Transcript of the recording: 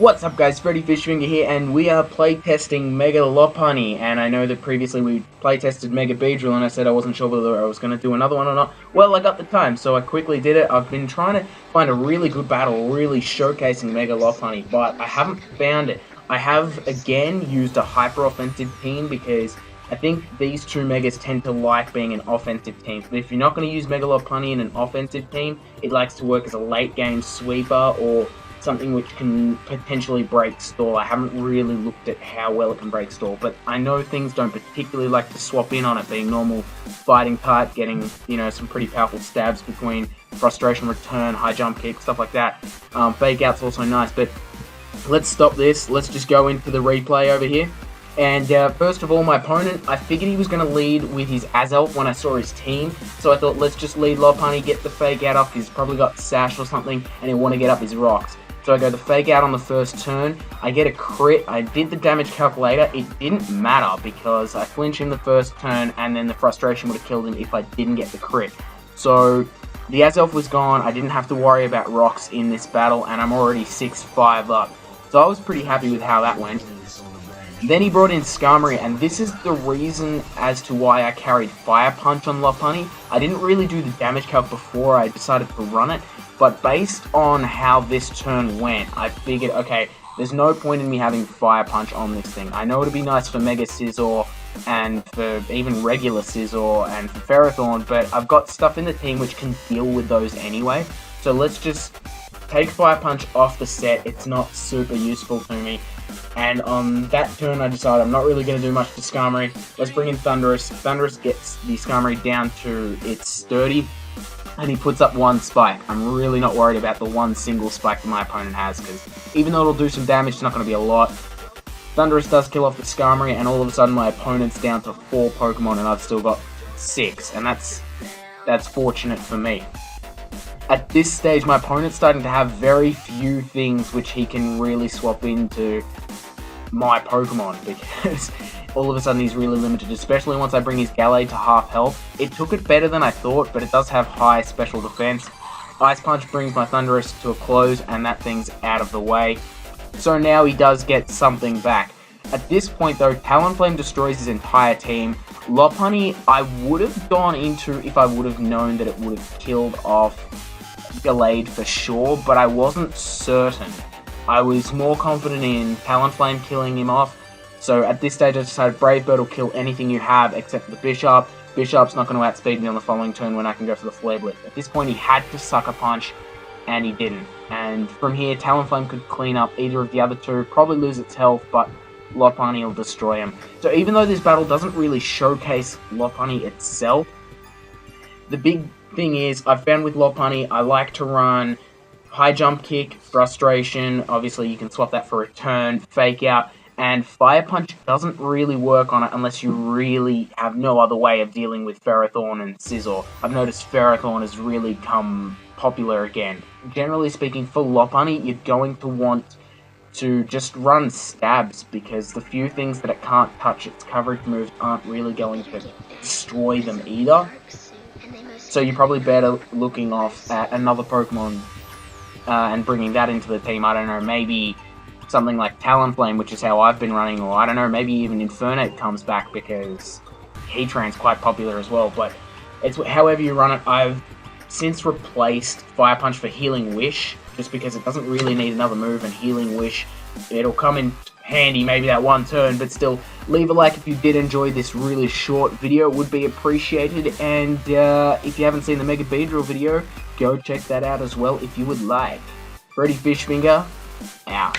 What's up guys, Freddy Fishfinger here, and we are playtesting Mega Lopunny, and I know that previously we playtested Mega Beedrill and I said I wasn't sure whether I was going to do another one or not. Well, I got the time, so I quickly did it. I've been trying to find a really good battle, really showcasing Mega Lopunny, but I haven't found it. I have, again, used a hyper-offensive team because I think these two Megas tend to like being an offensive team. But if you're not going to use Mega Lopunny in an offensive team, it likes to work as a late-game sweeper or something which can potentially break stall. I haven't really looked at how well it can break stall, but I know things don't particularly like to swap in on it, being normal fighting type, getting, you know, some pretty powerful stabs between frustration return, high jump kick, stuff like that. Fake out's also nice, but let's stop this. Let's just go into the replay over here. And first of all, my opponent, I figured he was going to lead with his Azelf when I saw his team. So I thought, let's just lead Lopunny, get the fake out off. He's probably got Sash or something, and he'll want to get up his rocks. So I go the fake out on the first turn. I get a crit. I did the damage calculator. It didn't matter because I flinched him the first turn, and then the frustration would have killed him if I didn't get the crit. So the Azelf was gone. I didn't have to worry about rocks in this battle, and I'm already 6-5 up. So I was pretty happy with how that went. Then he brought in Skarmory, and this is the reason as to why I carried Fire Punch on Lopunny. I didn't really do the damage calc before I decided to run it, but based on how this turn went, I figured, okay, there's no point in me having Fire Punch on this thing. I know it'd be nice for Mega Scizor and for even regular Scizor and for Ferrothorn, but I've got stuff in the team which can deal with those anyway. So let's just take Fire Punch off the set. It's not super useful to me. And on that turn, I decided I'm not really going to do much to Skarmory. Let's bring in Thundurus. Thundurus gets the Skarmory down to its sturdy, and he puts up one spike. I'm really not worried about the one single spike that my opponent has, because even though it'll do some damage, it's not going to be a lot. Thundurus does kill off the Skarmory, and all of a sudden my opponent's down to 4 Pokemon, and I've still got 6, and that's fortunate for me. At this stage, my opponent's starting to have very few things which he can really swap into my Pokemon, because all of a sudden he's really limited, especially once I bring his Gallade to half health. It took it better than I thought, but it does have high special defense. Ice Punch brings my Thundurus to a close, and that thing's out of the way. So now he does get something back. At this point though, Talonflame destroys his entire team. Lopunny, I would have gone into if I would have known that it would have killed off Gallade for sure, but I wasn't certain. I was more confident in Talonflame killing him off, so at this stage I decided Brave Bird will kill anything you have except the Bishop. Bishop's not going to outspeed me on the following turn when I can go for the Flare Blitz. At this point he had to Sucker Punch, and he didn't. And from here, Talonflame could clean up either of the other two, probably lose its health, but Lopunny will destroy him. So even though this battle doesn't really showcase Lopunny itself, the big thing is, I've found with Lopunny, I like to run high jump kick, frustration, obviously you can swap that for return, fake out, and Fire Punch doesn't really work on it unless you really have no other way of dealing with Ferrothorn and Scizor. I've noticed Ferrothorn has really come popular again. Generally speaking, for Lopunny, you're going to want to just run stabs, because the few things that it can't touch, its coverage moves aren't really going to destroy them either. So you're probably better looking off at another Pokemon and bringing that into the team. I don't know, maybe something like Talonflame, which is how I've been running, or I don't know, maybe even Infernape comes back because Heatran's quite popular as well. But it's however you run it. I've since replaced Fire Punch for Healing Wish, just because it doesn't really need another move, and Healing Wish, it'll come in handy maybe that one turn, but still, leave a like if you did enjoy this really short video. It would be appreciated, and if you haven't seen the Mega Beedrill video, go check that out as well if you would like. Freddy Fishfinger, out.